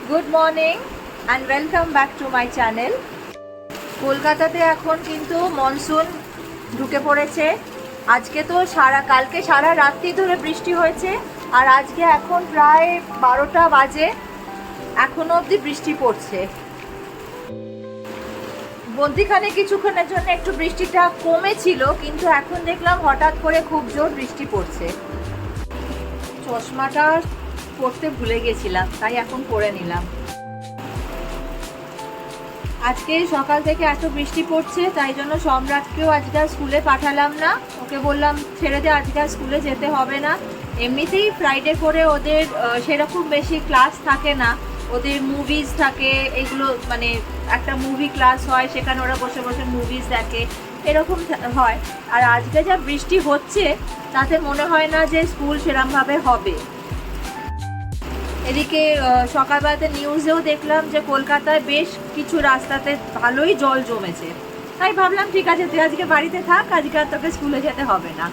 Good morning and welcome back to my channel. কলকাতাতে এখন কিন্তু মনসুন ঢুকে পড়েছে। আজকে তো কালকে সারা রাত্রি ধরে বৃষ্টি হয়েছে, আর আজকে এখন প্রায় 12টা বাজে, এখনো অবধি বৃষ্টি পড়ছে। মধ্যিখানে কিছুক্ষণের জন্য একটু বৃষ্টিটা কমেছিল, কিন্তু এখন দেখলাম হঠাৎ করে খুব জোর বৃষ্টি পড়ছে। চশমাটা পরতে ভুলে গেছিলাম, তাই এখন পরে নিলাম। আজকে সকাল থেকে এত বৃষ্টি পড়ছে, তাই জন্য সম্রাটকেও আজকে স্কুলে পাঠালাম না। ওকে বললাম ছেড়ে দে, আজকে স্কুলে যেতে হবে না। এমনিতেই ফ্রাইডে করে ওদের সেরকম বেশি ক্লাস থাকে না, ওদের মুভিজ থাকে, এগুলো মানে একটা মুভি ক্লাস হয়, সেখানে ওরা বসে বসে মুভিজ দেখে, এরকম হয়। আর আজকে যা বৃষ্টি হচ্ছে তাতে মনে হয় না যে স্কুল সেরকমভাবে হবে। এদিকে সকালবেলাতে নিউজেও দেখলাম যে কলকাতায় বেশ কিছু রাস্তাতে ভালোই জল জমেছে। তাই ভাবলাম ঠিক আছে, তুই আজকে বাড়িতে থাক, আজকে আর তোকে স্কুলে যেতে হবে না।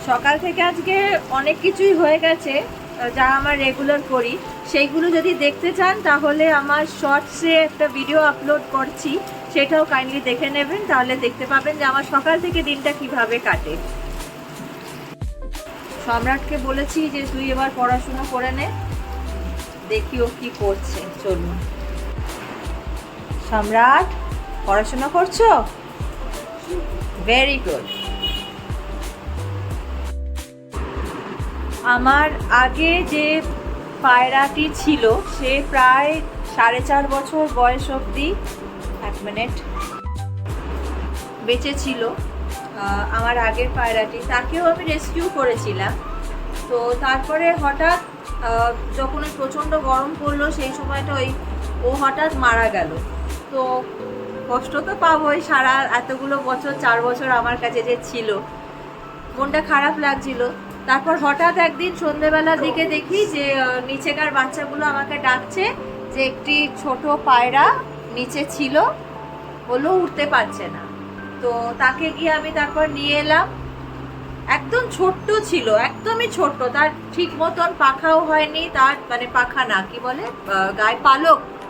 সকাল থেকে আজকে অনেক কিছুই হয়ে গেছে যা আমার রেগুলার করি। সেইগুলো যদি দেখতে চান তাহলে আমার শর্টসে একটা ভিডিও আপলোড করছি, সেটাও কাইন্ডলি দেখে নেবেন, তাহলে দেখতে পাবেন যে আমার সকাল থেকে দিনটা কিভাবে কাটে। সম্রাটকে বলেছি যে তুই এবার পড়াশোনা করে নে, দেখি ও কি করছে। চলুন। সম্রাট, পড়াশোনা করছো? Very good. আমার আগে যে পায়রাটি ছিল সে প্রায় 4.5 বছর বয়স অবধি, 1 মিনিট, বেঁচে ছিল। আমার আগের পায়রাটি, তাকেও আমি রেস্কিউ করেছিলাম। তো তারপরে হঠাৎ যখন ওই প্রচণ্ড গরম পড়লো সেই সময়টা ও হঠাৎ মারা গেল। তো কষ্ট তো পাবোই, সারা এতগুলো বছর, 4 বছর আমার কাছে যে ছিল, মনটা খারাপ লাগছিল। তারপর হঠাৎ একদিন সন্ধ্যেবেলার দিকে দেখি যে নিচেকার বাচ্চাগুলো আমাকে ডাকছে যে একটি ছোট পায়রা নিচে ছিল, বললো উঠতে পারছে না। তো তাকে গিয়ে আমি তারপর নিয়ে এলাম। একদম ছোট্ট ছিল, একদমই ছোট্ট, তার ঠিক মতন পাখাও হয়নি, তার মানে পাখা না, কি বলে, গায়ে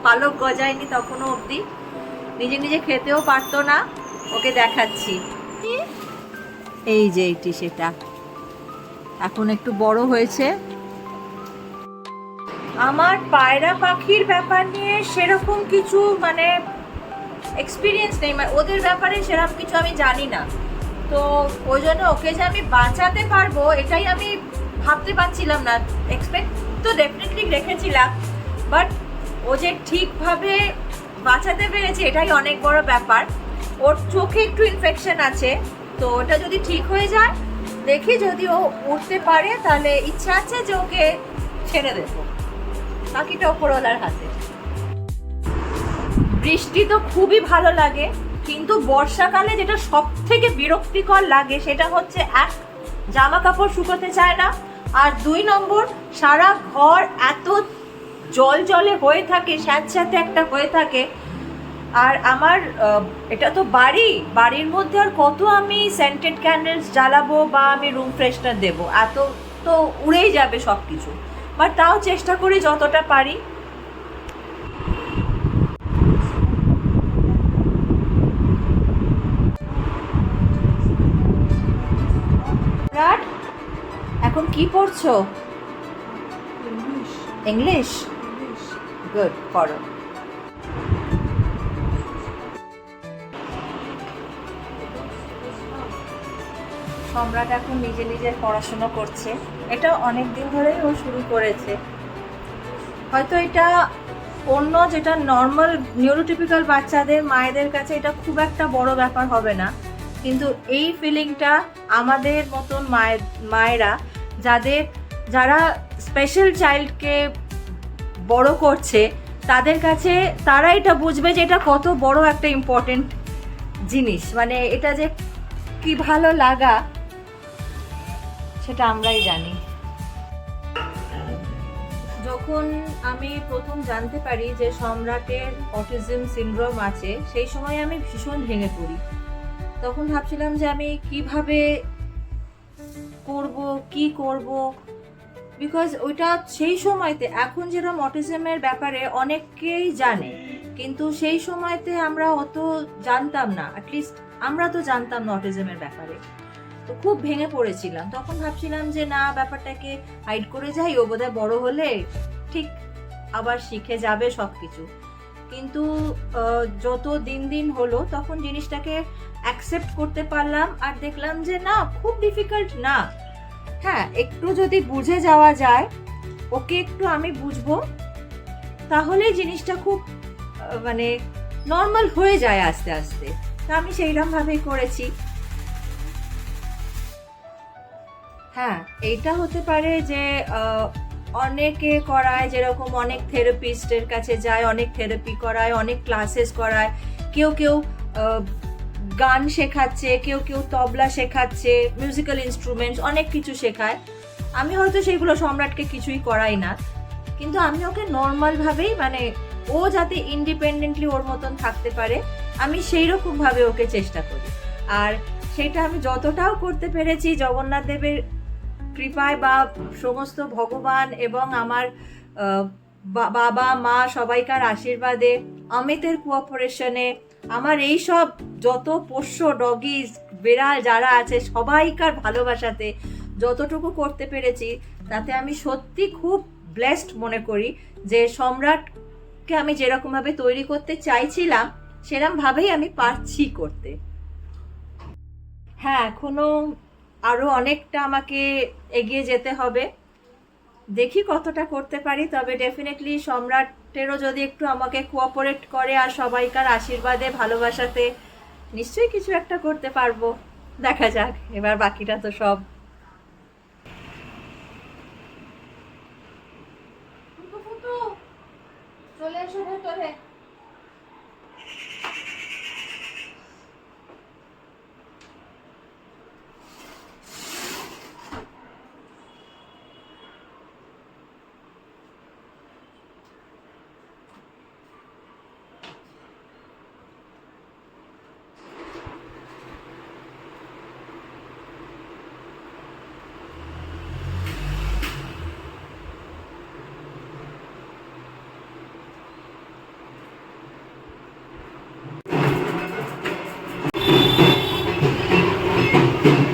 পালক গজায়নি তখনও অবধি, নিজে নিজে খেতেও পারতো না। ওকে দেখাচ্ছি, এই যে এইটি, সেটা এখন একটু বড় হয়েছে। আমার পায়রা পাখির ব্যাপার নিয়ে সেরকম কিছু মানে এক্সপিরিয়েন্স নেই, মানে ওদের ব্যাপারে সেরকম কিছু আমি জানি না। তো ওই জন্য ওকে যে আমি বাঁচাতে পারবো এটাই আমি ভাবতে পারছিলাম না। এক্সপেক্ট তো ডেফিনেটলি রেখেছিলাম, বাট ও যে ঠিকভাবে বাঁচাতে পেরেছে এটাই অনেক বড় ব্যাপার। ওর চোখে একটু ইনফেকশন আছে, তো ওটা যদি ঠিক হয়ে যায়, দেখি যদি ও উঠতে পারে তাহলে ইচ্ছা আছে যে ওকে ছেড়ে দেবো, বাকিটা ওপরওয়ালার হাতে। বৃষ্টি তো খুবই ভালো লাগে, কিন্তু বর্ষাকালে যেটা সব থেকে বিরক্তিকর লাগে সেটা হচ্ছে, 1, জামা কাপড় শুকোতে চায় না, আর 2 নম্বর, সারা ঘর এত জলে হয়ে থাকে, স্যাঁতস্যাঁতে একটা হয়ে থাকে। আর আমার এটা তো বাড়ির মধ্যে আর কত আমি সেন্টেড ক্যান্ডেলস জ্বালাবো বা আমি রুম ফ্রেশনার দেবো, এত তো উড়েই যাবে সব কিছু। বাট তাও চেষ্টা করি যতটা পারি। এখন কি পড়ছো? ইংলিশ। গুড, পড়ো। সম্রাট এখন নিজের পড়াশোনা করছে। এটা অনেক দিন ধরেই ও শুরু করেছে। হয়তো এটা অন্য যেটা নর্মাল নিউরোটিপিক্যাল বাচ্চাদের মায়েদের কাছে এটা খুব একটা বড় ব্যাপার হবে না, কিন্তু এই ফিলিংটা আমাদের মতন মায়েরা যারা স্পেশাল চাইল্ডকে বড় করছে তাদের কাছে, তারা এটা বুঝবে যে এটা কত বড় একটা ইম্পর্টেন্ট জিনিস, মানে এটা যে কি ভালো লাগা সেটা আমরাই জানি। যখন আমি প্রথম জানতে পারি যে সম্রাটের অটিজম সিনড্রোম আছে, সেই সময় আমি ভীষণ ভেঙে পড়ি। তখন ভাবছিলাম যে আমি কিভাবে করব, কি করব, বিকজ ওইটা সেই সময়তে, এখন যেরকম অটিজমের ব্যাপারে অনেকেই জানে, কিন্তু সেই সময়তে আমরা অত জানতাম না, অ্যাটলিস্ট আমরা তো জানতাম না অটিজমের ব্যাপারে। তো খুব ভেঙে পড়েছিলাম, তখন ভাবছিলাম যে না, ব্যাপারটাকে হাইড করে যাই, ও বোধহয় বড় হলে ঠিক আবার শিখে যাবে সব কিছু। কিন্তু যত দিন দিন হলো তখন জিনিসটাকে অ্যাকসেপ্ট করতে পারলাম, আর দেখলাম যে না, খুব ডিফিকাল্ট না। হ্যাঁ, একটু যদি বুঝে যাওয়া যায়, ওকে একটু আমি বুঝবো, তাহলে জিনিসটা খুব মানে নর্মাল হয়ে যায় আস্তে আস্তে। তা আমি সেইরকম ভাবেই করেছি। হ্যাঁ, এইটা হতে পারে যে অনেকে করায়, যেরকম অনেক থেরাপিস্টের কাছে যায়, অনেক থেরাপি করায়, অনেক ক্লাসেস করায়, কেউ কেউ গান শেখাচ্ছে, কেউ কেউ তবলা শেখাচ্ছে, মিউজিক্যাল ইনস্ট্রুমেন্টস, অনেক কিছু শেখায়। আমি হয়তো সেগুলো সম্রাটকে কিছুই করাই না, কিন্তু আমি ওকে নর্মালভাবেই, মানে ও যাতে ইন্ডিপেন্ডেন্টলি ওর মতন থাকতে পারে, আমি সেই রকমভাবে ওকে চেষ্টা করি। আর সেটা আমি যতটাও করতে পেরেছি জগন্নাথ দেবের কৃপায় বা সমস্ত ভগবান এবং আমার বাবা মা সবাইকার আশীর্বাদে, অমিতের কোঅপারেশনে, আমার এই সব যত পোষ্য ডগিজ বিড়াল যারা আছে সবাইকার ভালোবাসাতে যতটুকু করতে পেরেছি, তাতে আমি সত্যি খুব ব্লেসড মনে করি যে সম্রাটকে আমি যেরকমভাবে তৈরি করতে চাইছিলাম সেরকমভাবেই আমি পারছি করতে। হ্যাঁ, এখনো আরও অনেকটা আমাকে এগিয়ে যেতে হবে, দেখি কতটা করতে পারি। তবে ডেফিনেটলি সম্রাটেরও যদি একটু আমাকে কোঅপারেট করে আর সবাইকার আশীর্বাদে ভালোবাসাতে, নিশ্চয়ই কিছু একটা করতে পারবো। দেখা যাক, এবার বাকিটা তো সব। চলে এসো ভেতরে।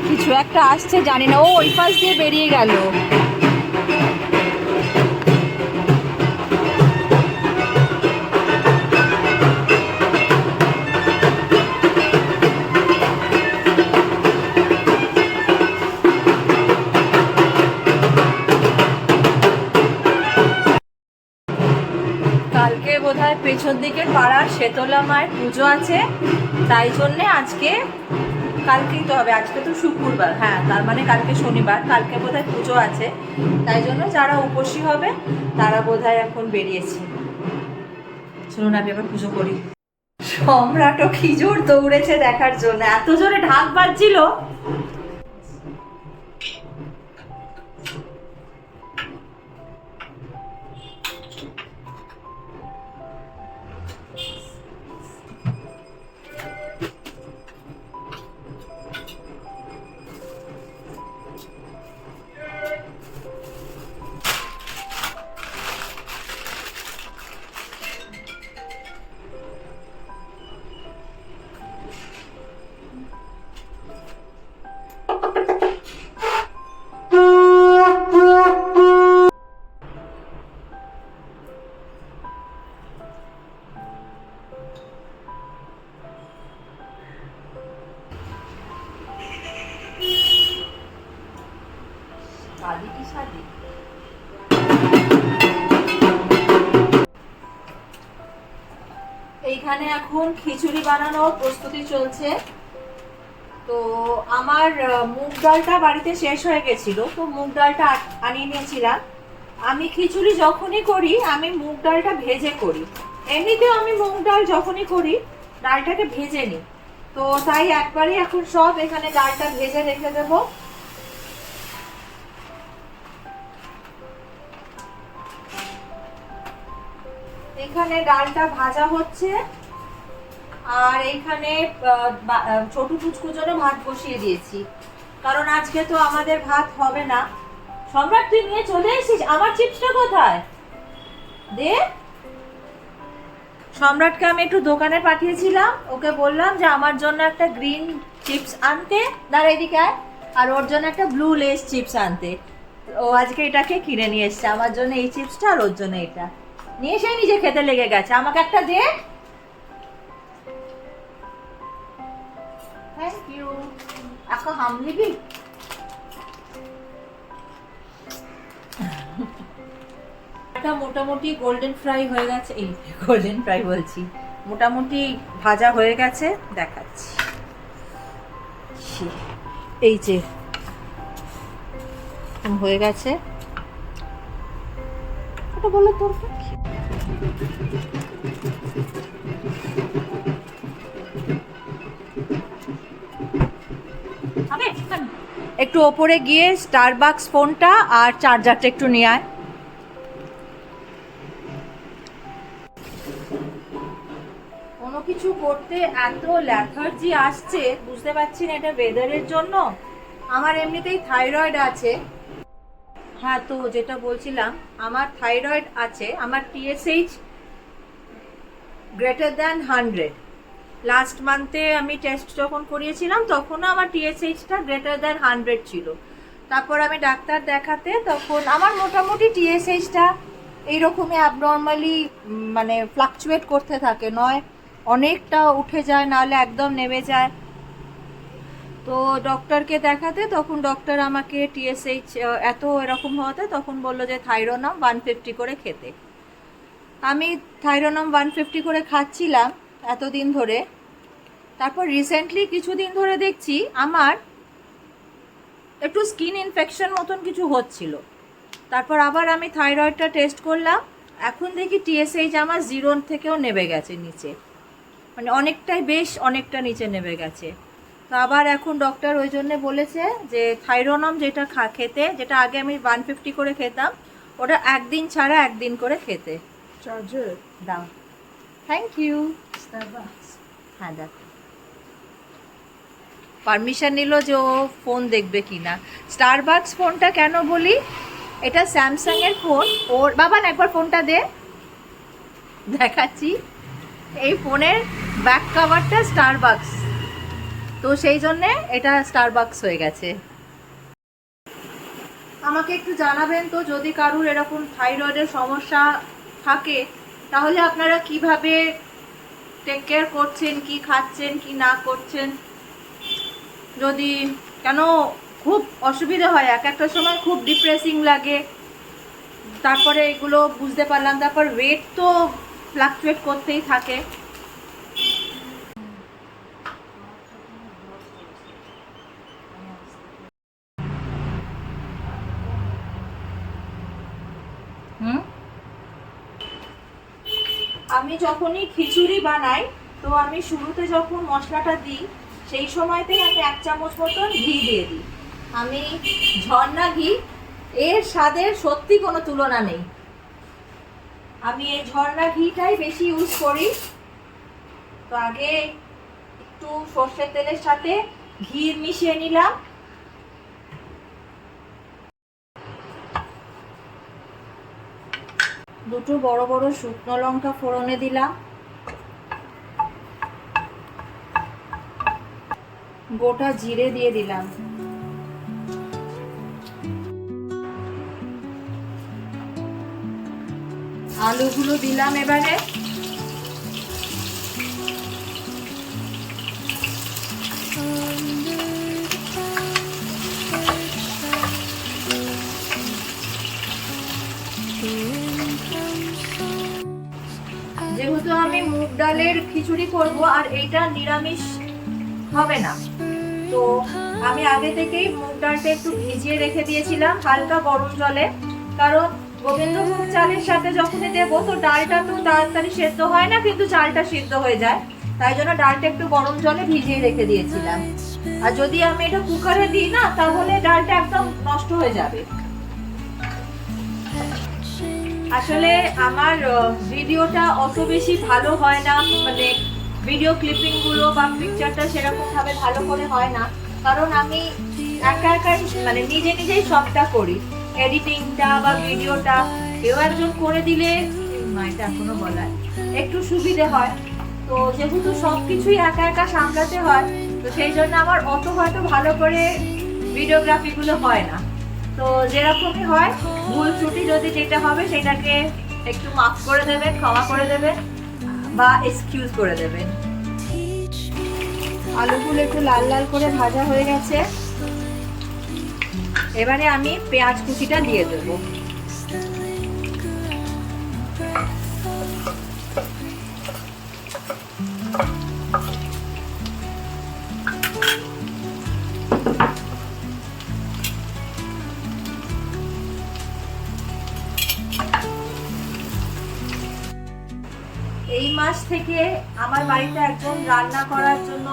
কিছু একটা আসছে, জানি না, ও ওই পাশ দিয়ে বেরিয়ে গেল। কালকে বোধহয় পেছন দিকের পাড়ার শেতলা মায়ের পুজো আছে, তাই জন্যে আজকে, কালকেই তো হবে, আজকে তো শুক্রবার, হ্যাঁ, তার মানে কালকে শনিবার, কালকে বোধহয় পুজো আছে, তাই জন্য যারা উপসী হবে তারা বোধহয় এখন বেরিয়েছে। চলুন আমি এবার পুজো করি। সম্রাটও কি জোর দৌড়েছে দেখার জন্য, এত জোরে ঢাক বাজছিল। এইখানে এখন খিচুড়ি বানানোর প্রস্তুতি চলছে। তো আমার মুগ ডালটা বাড়িতে শেষ হয়ে গেছিল, তো মুগ ডালটা আনিয়ে নিয়েছিলাম। আমি খিচুড়ি যখনই করি আমি মুগ ডালটা ভেজে করি, এমনিতেও আমি মুগ ডাল যখনই করি ডালটাকে ভেজে নিই, তো তাই একবারই এখন সব এখানে ডালটা ভেজে রেখে দেবো। এখানে ডালটা ভাজা হচ্ছে, আর এইখানে ছোট পুচকুর জন্য ভাত বসিয়ে দিয়েছি, কারণ আজকে তো আমাদের ভাত হবে না, সম্রাট তুই নিয়ে চলে এসেছিস, আমার চিপসটা কোথায় দে। সম্রাটকে আমি একটু দোকানে পাঠিয়েছিলাম, ওকে বললাম যে আমার জন্য একটা গ্রিন চিপস আনতে, দাঁড়া এদিকে আয়, আর ওর জন্য একটা ব্লু লেস চিপস আনতে। ও আজকে এটাকে কিনে নিয়ে এসছে, আমার জন্য এই চিপসটা আর ওর জন্য এটা নিয়ে এসে নিজে খেতে লেগে গেছে। আমাকে একটা দে। Thank you. এখন হাম লিবি? এটা মোটামুটি গোল্ডেন ফ্রাই হয়ে গেছে, এই গোল্ডেন ফ্রাই বলছি, মোটামুটি ভাজা হয়ে গেছে, দেখাচ্ছি। এই যে হয়ে গেছে, ওটা বলো তোর একটু ওপরে গিয়ে স্টারবাকস ফোনটা আর চার্জারটা একটু নিয়ে আয়। কোনো কিছু করতে এত ল্যাথার্জি আসছে, বুঝতে পারছি না এটা ওয়েদারের জন্য। আমার এমনিতেই থাইরয়েড আছে। হ্যাঁ, তো যেটা বলছিলাম, আমার থাইরয়েড আছে, আমার TSH গ্রেটার দ্যান 100। লাস্ট মান্থে আমি টেস্ট যখন করিয়েছিলাম তখনও আমার TSHটা গ্রেটার দ্যান 100 ছিল। তারপর আমি ডাক্তার দেখাতে, তখন আমার মোটামুটি TSHটা এইরকমই অ্যাবনর্মালি মানে ফ্লাকচুয়েট করতে থাকে, নয় অনেকটা উঠে যায়, নাহলে একদম নেমে যায়। তো ডক্টরকে দেখাতে তখন ডক্টর আমাকে TSH এত এরকম হওয়াতে তখন বললো যে থাইরোনাম 150 করে খেতে। আমি থাইরোনাম 150 করে খাচ্ছিলাম এতদিন ধরে। তারপর রিসেন্টলি কিছুদিন ধরে দেখছি আমার একটু স্কিন ইনফেকশন মতন কিছু হচ্ছিল। তারপর আবার আমি থাইরয়েডটা টেস্ট করলাম, এখন দেখি TSH আমার 0 থেকেও নেমে গেছে নিচে, মানে অনেকটাই, বেশ অনেকটা নিচে নেমে গেছে। তো আবার এখন ডক্টর ওই জন্য বলেছে যে থাইরোনাম যেটা খেতে, যেটা আগে আমি 150 করে খেতাম, ওটা একদিন ছাড়া একদিন করে খেতে। চার্জার দাও। Thank you. স্টারবাকস। হ্যাঁ দেখ, পারমিশন নিল যে ও ফোন দেখবে কিনা। স্টারবাকস ফোনটা কেন বলি, এটা স্যামসাং এর ফোন। ওর বাবা না একবার ফোনটা দে, দেখাচ্ছি। এই ফোনের ব্যাক কভারটা স্টারবাকস, তো সেই জন্যে এটা স্টারবাকস হয়ে গেছে। আমাকে একটু জানাবেন তো, যদি কারুর এরকম থাইরয়েডের সমস্যা থাকে তাহলে আপনারা কিভাবে টেক কেয়ার করছেন, কি খাচ্ছেন, কি না করছেন। যদি কেন খুব অসুবিধা হয়, এক একটা সময় খুব ডিপ্রেসিং লাগে, তারপরে এগুলো বুঝতে পারলাম। তারপর ওয়েট তো ফ্লাকচুয়েট করতেই থাকে। আমি যখনই খিচুড়ি বানাই, তো আমি শুরুতে যখন মশলাটা দিই সেই সময়তেই আমি 1 চামচ মতন ঘি দিয়ে দিই। আমি ঝর্ণা ঘি, এর স্বাদের সত্যি কোনো তুলনা নেই। আমি এই ঝর্ণা ঘিটাই বেশি ইউজ করি। তো আগে একটু সর্ষের তেলের সাথে ঘি মিশিয়ে নিলাম, দুটো বড় বড় শুকনো লঙ্কা ফোড়নে দিলাম, গোটা জিরে দিয়ে দিলাম, আলুগুলো দিলাম এবারে। যেহেতু আমি মুগ ডালের খিচুড়ি করব আর এইটা নিরামিষ হবে না, তো আমি আগে থেকেই মুগ ডালটা একটু ভিজিয়ে রেখে দিয়েছিলাম হালকা গরম জলে। কারণ গোবিন্দভোগ চালের সাথে যখনই দেবো তো ডালটা তো তাড়াতাড়ি সেদ্ধ হয় না, কিন্তু চালটা সেদ্ধ হয়ে যায়, তাই জন্য ডালটা একটু গরম জলে ভিজিয়ে রেখে দিয়েছিলাম। আর যদি আমি এটা কুকারে দিই না, তাহলে ডালটা একদম নষ্ট হয়ে যাবে। আসলে আমার ভিডিওটা অত বেশি ভালো হয় না, মানে ভিডিও ক্লিপিং গুলো বা পিকচারটা সেরকম ভাবে ভালো করে হয় না, কারণ আমি একা একাই মানে নিজেই সবটা করি। এডিটিংটা বা ভিডিওটা কেউ একজন করে দিলে এটা এখনো বলার একটু সুবিধে হয়। তো যেহেতু সব কিছুই একা একা সামলাতে হয়, তো সেই জন্য আমার অত হয়তো ভালো করে ভিডিওগ্রাফিগুলো হয় না। তো যেরকমই হয়, ভুল ত্রুটি যদি যেটা হবে সেটাকে একটু মাফ করে দেবেন, ক্ষমা করে দেবেন বা এক্সকিউজ করে দেবেন। আলুগুলো একটু লাল লাল করে ভাজা হয়ে গেছে, এবারে আমি পেঁয়াজ কুচিটা দিয়ে দেবো। এই মাস থেকে আমার বাড়িতে একজন রান্না করার জন্য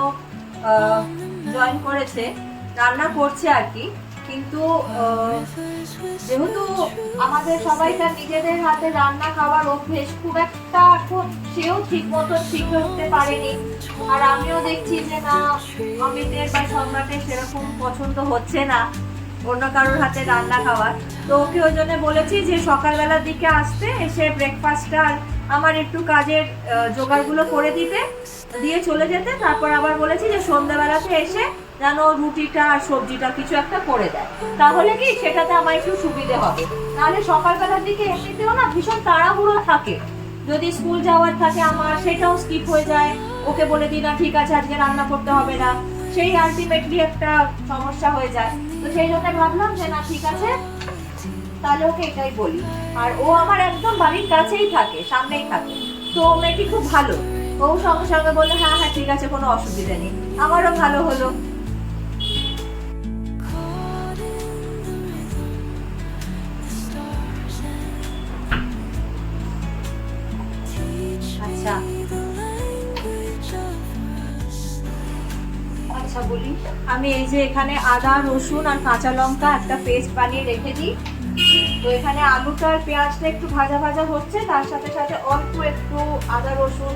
জয়েন করেছে, রান্না করছে আর কি। কিন্তু যেহেতু আমাদের সবাইকার নিজেদের হাতে রান্না খাওয়ার অভ্যেস খুব একটা এখন সেও ঠিক মতো শিখে উঠতে পারেনি। আর আমিও দেখছি যে না, অমিতের বা সম্রাটের সেরকম পছন্দ হচ্ছে না অন্য কারোর হাতে রান্না খাওয়ার। তো ওকে ওই জন্য বলেছি যে সকালবেলার দিকে আসতে, এসে ব্রেকফাস্টটা আর আমার একটু কাজের জোগাড়গুলো করে দিতে, দিয়ে চলে যেতে। তারপর আবার বলেছি যে সন্ধ্যাবেলাতে এসে যেন রুটিটা আর সবজিটা কিছু একটা করে দেয়, তাহলে কি সেটাতে আমার একটু সুবিধে হবে। নাহলে সকালবেলার দিকে এমনিতেও না ভীষণ তাড়াহুড়ো থাকে, যদি স্কুল যাওয়ার থাকে আমার সেটাও স্কিপ হয়ে যায়। ওকে বলে দিই না ঠিক আছে আজকে রান্না করতে হবে না, সেই আলটিমেটলি একটা সমস্যা হয়ে যায়। তো সেই জন্য ভাবলাম যে না ঠিক আছে, তাহলে ওকে এটাই বলি। আর ও আমার একদম বাড়ির কাছেই থাকে, সামনেই থাকে, তো ও মেয়েটি খুব ভালো। ও সঙ্গে সঙ্গে বললো হ্যাঁ হ্যাঁ ঠিক আছে, কোনো অসুবিধা নেই। আমারও ভালো হলো। আচ্ছা আচ্ছা বলি, আমি এই যে এখানে আদা রসুন আর কাঁচা লঙ্কা একটা পেস্ট বানিয়ে রেখে দিই। তো এখানে আলুটা আর পেঁয়াজটা একটু ভাজা ভাজা হচ্ছে, তার সাথে সাথে অল্প একটু আদা রসুন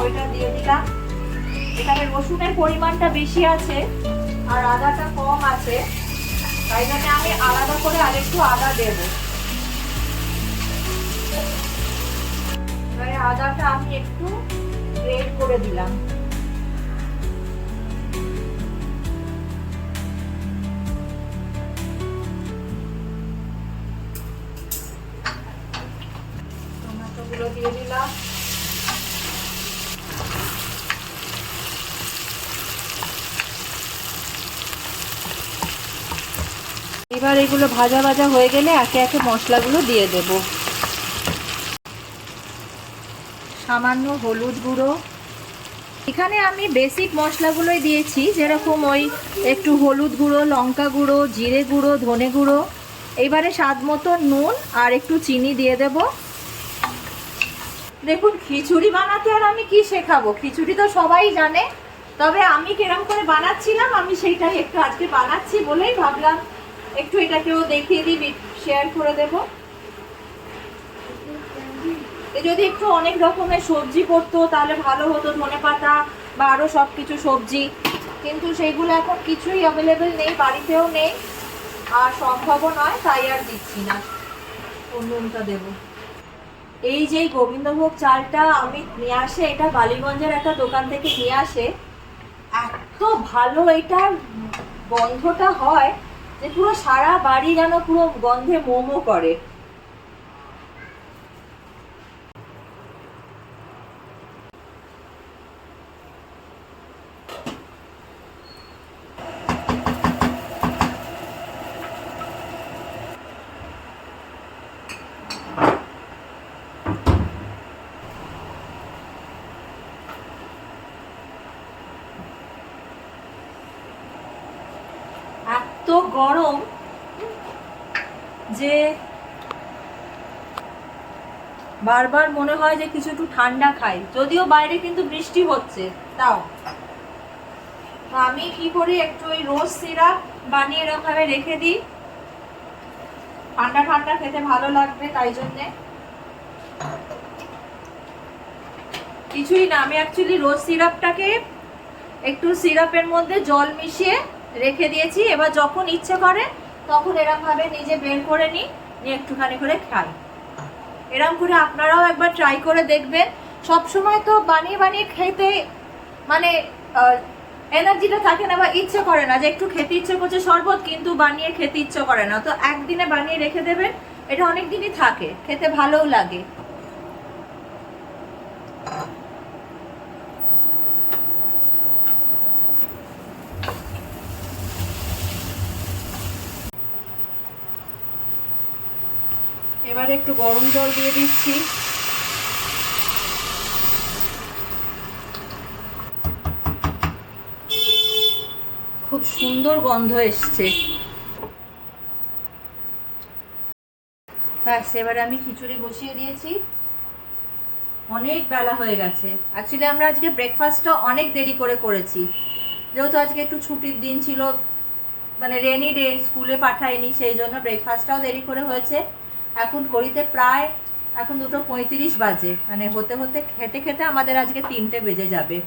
ওইটা দিয়ে দিলাম। এখানে রসুনের পরিমাণটা বেশি আছে আর আদাটা কম আছে, তাই জন্য আমি আলাদা করে আরেকটু আদা দেব। এবারে আদাটা আমি একটু গ্রেট করে দিলাম। টমেটোগুলো দিয়ে দিলাম। এবার এগুলো ভাজা ভাজা হয়ে গেলে একে একে মশলাগুলো দিয়ে দেব। সামান্য হলুদ গুঁড়ো, এখানে আমি বেসিক মশলাগুলোই দিয়েছি, যেরকম ওই একটু হলুদ গুঁড়ো, লঙ্কা গুঁড়ো, জিরে গুঁড়ো, ধনে গুঁড়ো। এবারে স্বাদ মতো নুন আর একটু চিনি দিয়ে দেব। দেখুন, খিচুড়ি বানাতে আর আমি কি শেখাবো, খিচুড়ি তো সবাই জানে। তবে আমি কিরম করে বানাচ্ছিলাম আমি সেইটাই একটু আজকে বানাচ্ছি বলেই ভাবলাম একটু এটাকেও দেখিয়ে দিই, শেয়ার করে দেব। যদি একটু অনেক রকমের সবজি পড়তো তাহলে ভালো হতো, ধনেপাতা বা আরও সব কিছু সবজি, কিন্তু সেইগুলো এখন কিছুই অ্যাভেলেবেল নেই, বাড়িতেও নেই আর সম্ভবও নয়, তাই আর দিচ্ছি না। নুনটা দেবো। এই যে গোবিন্দভোগ চালটা আমি নিয়ে আসে, এটা বালিগঞ্জের একটা দোকান থেকে নিয়ে আসে, এত ভালো এটার গন্ধটা হয় যে পুরো সারা বাড়ি যেন পুরো গন্ধে মোমো করে। এত গরম যে বারবার মনে হয় যে কিছু একটু ঠান্ডা খাই, যদিও বাইরে কিন্তু বৃষ্টি হচ্ছে তাও। তো আমি কি করি, একটু ওই রোজ সিরাপ বানিয়ে এরকমভাবে রেখে দিই, ঠান্ডা ঠান্ডা খেতে ভালো লাগবে, তাই জন্যে। কিছুই না, আমি অ্যাকচুয়ালি রোজ সিরাপটাকে একটু সিরাপের মধ্যে জল মিশিয়ে রেখে দিয়েছি। এবার যখন ইচ্ছে করে তখন এরমভাবে নিজে বের করে নিই, নিয়ে একটুখানি করে খাই। এরম করে আপনারাও একবার ট্রাই করে দেখবেন। সবসময় তো বানিয়ে বানিয়ে খেতে মানে এনার্জিটা থাকে না বা ইচ্ছে করে না, যে একটু খেতে ইচ্ছে করছে শরবত, কিন্তু বানিয়ে খেতে ইচ্ছে করে না। তো একদিনে বানিয়ে রেখে দেবেন, এটা অনেক দিনই থাকে, খেতে ভালোও লাগে। এবারে একটু গরম জল দিয়ে দিচ্ছি। খুব সুন্দর গন্ধ এসছে। ব্যাস, এবারে আমি খিচুড়ি বসিয়ে দিয়েছি। অনেক বেলা হয়ে গেছে। অ্যাকচুয়ালি আমরা আজকে ব্রেকফাস্টটা অনেক দেরি করে করেছি, যেহেতু আজকে একটু ছুটির দিন ছিল, মানে রেনি ডে, স্কুলে পাঠাইনি, সেই জন্য ব্রেকফাস্টটাও দেরি করে হয়েছে। এখন ঘড়িতে প্রায় এখন 2:35 বাজে, মানে হতে হতে খেতে খেতে আমাদের আজকে 3টে বেজে যাবে।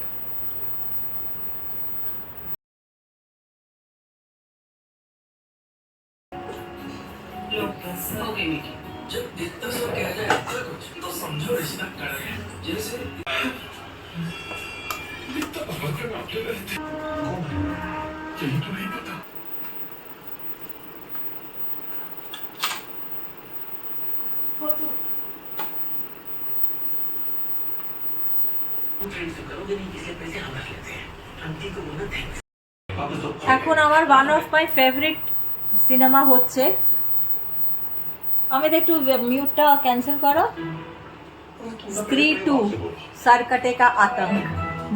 এখন আমার one of my favourite cinema হচ্ছে, আমি একটু মিউটটা ক্যান্সেল করো, স্ত্রী 2 সারকাটে কা আতঙ্ক।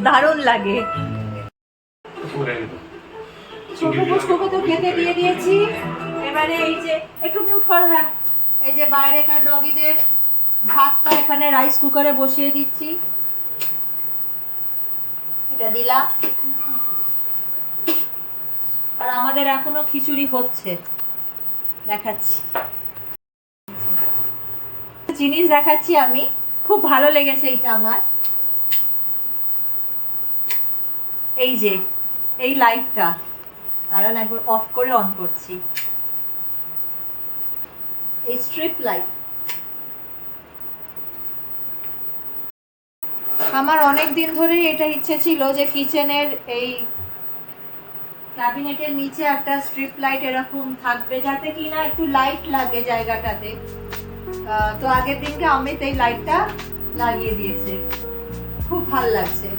দারুণ লাগে। ছোট পুষ্পকে তো খেতে দিয়ে দিয়েছি। এবারে এই যে একটু মিউট করো, হ্যাঁ, এই যে বাইরেকার ডগিদের ভাতটা এখানে রাইস কুকারে বসিয়ে দিচ্ছি। এটা দিলাম। আর আমাদের এখনো খিচুড়ি হচ্ছে, দেখাচ্ছি জিনিস দেখাচ্ছি আমি, খুব ভালো লেগেছে এটা আমার। এই যে এই লাইটটা, কারণ একবার অফ করে অন করছি, এই স্ট্রিপ লাইট। আমার অনেক দিন ধরেই এটা ইচ্ছে ছিল যে কিচেনের এই ক্যাবিনেটের নিচে একটা স্ট্রিপ লাইট এরকম থাকবে, যাতে কিনা একটু লাইট লাগে জায়গাটাতে। তো আগের দিনকে অমিত এই লাইটটা লাগিয়ে দিয়েছে, খুব ভালো লাগছে।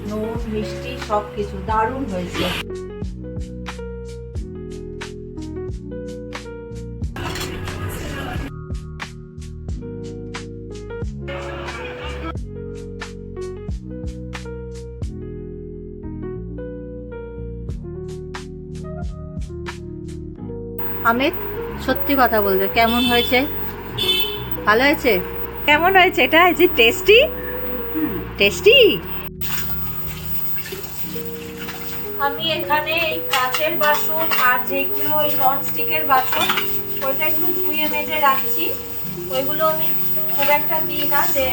নুন মিষ্টি সবকিছু দারুণ হয়েছে। অমিত, সত্যি কথা বলবে, কেমন হয়েছে? ভালো হয়েছে? কেমন হয়েছে এটা? যে টেস্টি টেস্টি। আমি এখানে এই কাঁচের বাসন আর যেগুলো ওই নন স্টিকের বাসন, ওইটা একটু ধুয়ে মেজে রাখছি। ওইগুলো আমি খুব একটা দিই না, যে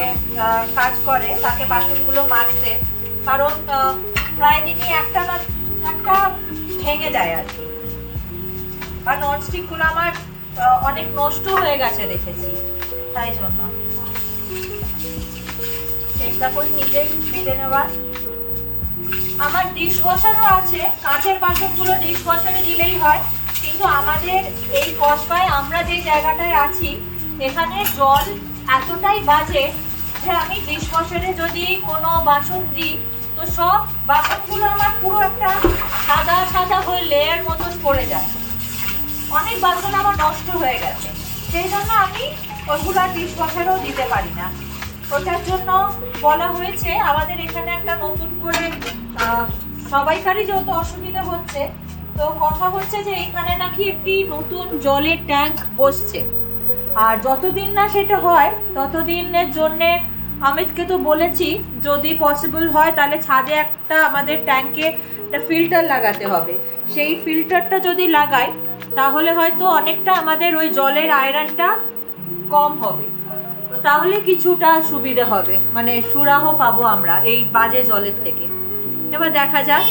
কাজ করে তাকে বাসনগুলো মাজতে, কারণ প্রায় দিনই একটা না একটা ভেঙে যায় আর কি। আর ননস্টিকগুলো আমার অনেক নষ্ট হয়ে গেছে দেখেছি, তাই জন্য চেষ্টা করি নিজেই মেজে নেওয়ার। আমার ডিশ ওয়াশারও আছে, কাঁচের বাসনগুলো ডিশ ওয়াশারে দিলেই হয়, কিন্তু আমাদের এই কসবায় আমরা যে জায়গাটায় আছি এখানে জল এতটাই বাজে যে আমি ডিশ ওয়াশারে যদি কোনো বাসন দিই তো সব বাসনগুলো আমার পুরো একটা সাদা সাদা হয়ে লেয়ার মতন পড়ে যায়। অনেক বাসন আমার নষ্ট হয়ে গেছে, সেই জন্য আমি ওইগুলো ডিশ ওয়াশারেও দিতে পারি না। ওটার জন্য বলা হয়েছে আমাদের এখানে একটা নতুন করে, সবাইকারই যেহেতু অসুবিধা হচ্ছে, তো কথা হচ্ছে যে এখানে নাকি একটি নতুন জলের ট্যাঙ্ক বসছে। আর যতদিন না সেটা হয় ততদিনের জন্যে অমিতকে তো বলেছি যদি পসিবল হয় তাহলে ছাদে একটা আমাদের ট্যাঙ্কে একটা ফিল্টার লাগাতে হবে। সেই ফিল্টারটা যদি লাগাই তাহলে হয়তো অনেকটা আমাদের ওই জলের আয়রনটা কম হবে। তো তাহলে কিছুটা সুবিধে হবে, মানে সুরাহ পাবো আমরা এই বাজে জলের থেকে। এবার দেখা যাক।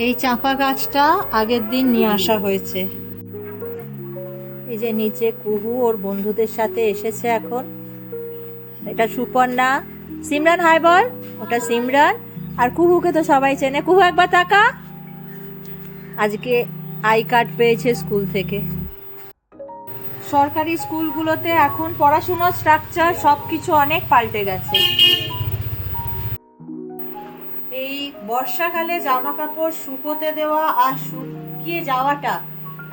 এই চাঁপা গাছটা আগের দিন নিয়ে আসা হয়েছে। এই যে নিচে কুহু ওর বন্ধুদের সাথে এসেছে এখন। এটা সুপর্ণা, সিমরান হাই বল, ওটা সিমরান, আর কুহুকে তো সবাই চেনে। কুহু একবার তাকা। আজকে আই কার্ড পেয়েছে স্কুল থেকে। সরকারি স্কুলগুলোতে এখন পড়াশোনার স্ট্রাকচার সবকিছু অনেক পাল্টে গেছে। এই বর্ষাকালে জামা কাপড় শুকোতে দেওয়া আর শুকিয়ে যাওয়াটা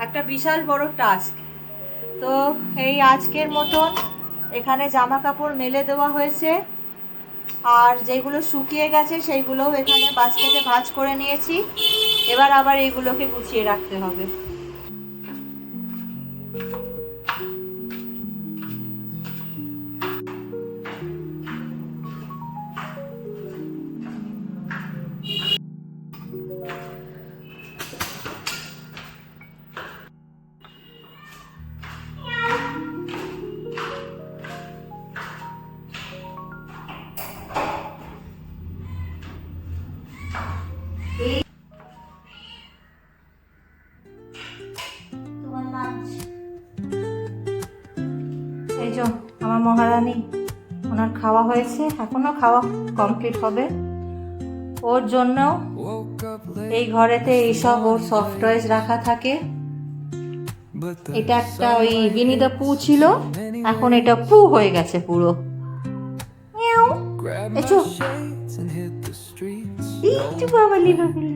একটা বিশাল বড় টাস্ক। তো এই আজকের মতন এখানে জামা কাপড় মেলে দেওয়া হয়েছে, আর যেগুলো শুকিয়ে গেছে সেইগুলোও এখানে বাস্কেটে ভাঁজ করে নিয়েছি। এবার আবার এইগুলোকে গুছিয়ে রাখতে হবে। এই যে আমার মহারানী, ওনার খাওয়া হয়েছে, এখনো খাওয়া কমপ্লিট হবে। ওর জন্য এই ঘরেতে এইসব ওর সফট টয়েস রাখা থাকে। এটা একটা ওই বিনি দ্য পু ছিল, এখন এটা পু হয়ে গেছে পুরো। এচো একটু বাবালি বাবালি।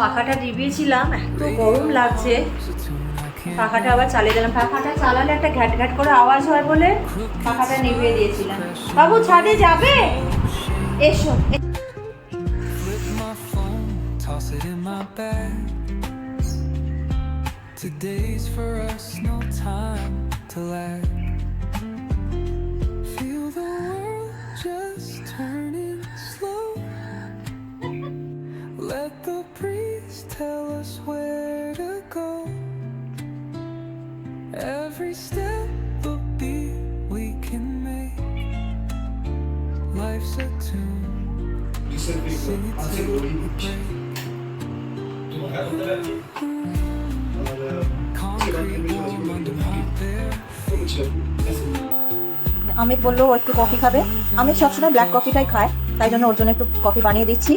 পাখাটা ডিবিয়েছিলাম, এত গরম লাগছে, পাখাটা আবার চালিয়ে দিলাম। পাখাটা চালালে একটা ঘ্যাট ঘ্যাট করে আওয়াজ হয় বলে পাখাটা নিভিয়ে দিয়েছিলাম। বাবু ছাদে যাবে? এসো। Today's for us, no time to lag. Feel the world just turning slow. Let the breeze tell us where to go. Every step a beat we can make. Life's a tune. Sing it till we break. Amit বললো ও একটু coffee খাবে। আমি সবসময় black কফিটাই খায়, তাই জন্য ওর জন্য একটু কফি বানিয়ে দিচ্ছি।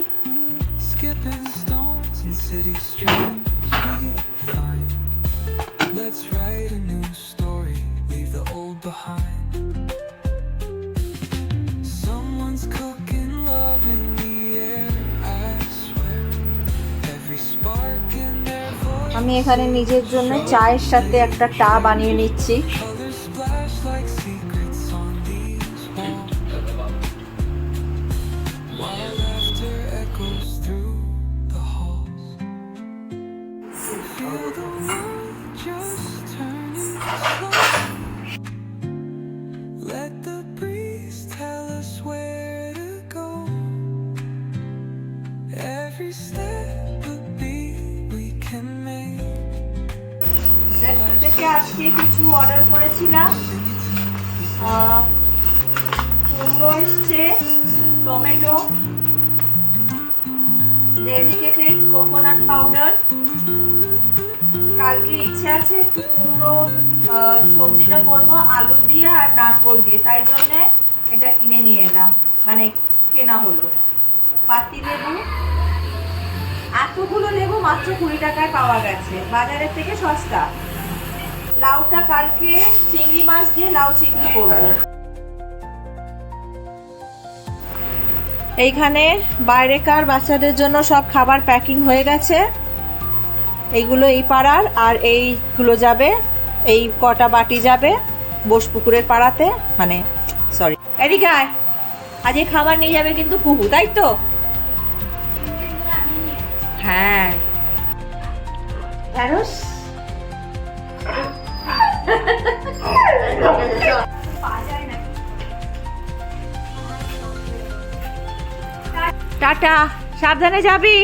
আমি এখানে নিজের জন্য চায়ের সাথে একটা টা বানিয়ে নিচ্ছি। আজকে কিছু অর্ডার করেছিলাম, কুমড়ো এসছে, টমেটো, ডেজিকেটেড কোকোনাট পাউডার। কালকে ইচ্ছে আছে একটু কুমড়ো সবজিটা করব আলু দিয়ে আর নারকোল দিয়ে, তাই জন্যে এটা কিনে নিয়ে এলাম, মানে কেনা হলো। পাতি লেবু, এতগুলো লেবু মাত্র 20 টাকায় পাওয়া গেছে, বাজারের থেকে সস্তা। লাউটা কালকে চিংড়ি মাছ দিয়ে লাউ চিংড়ি করব। এইখানে বাইরেকার বাচ্চাদের জন্য সব খাবার প্যাকিং হয়ে গেছে। এইগুলো এই পাড়ার, আর এইগুলো যাবে, এই কটা বাটি যাবে বোসপুকুরের পাড়াতে, মানে সরি এদিকে আয়, আজকে খাবার নিয়ে যাবে কিন্তু কুহু, তাই তো? হ্যাঁ ঢ্যাঁড়স টাটা, সাবধানে যাবি।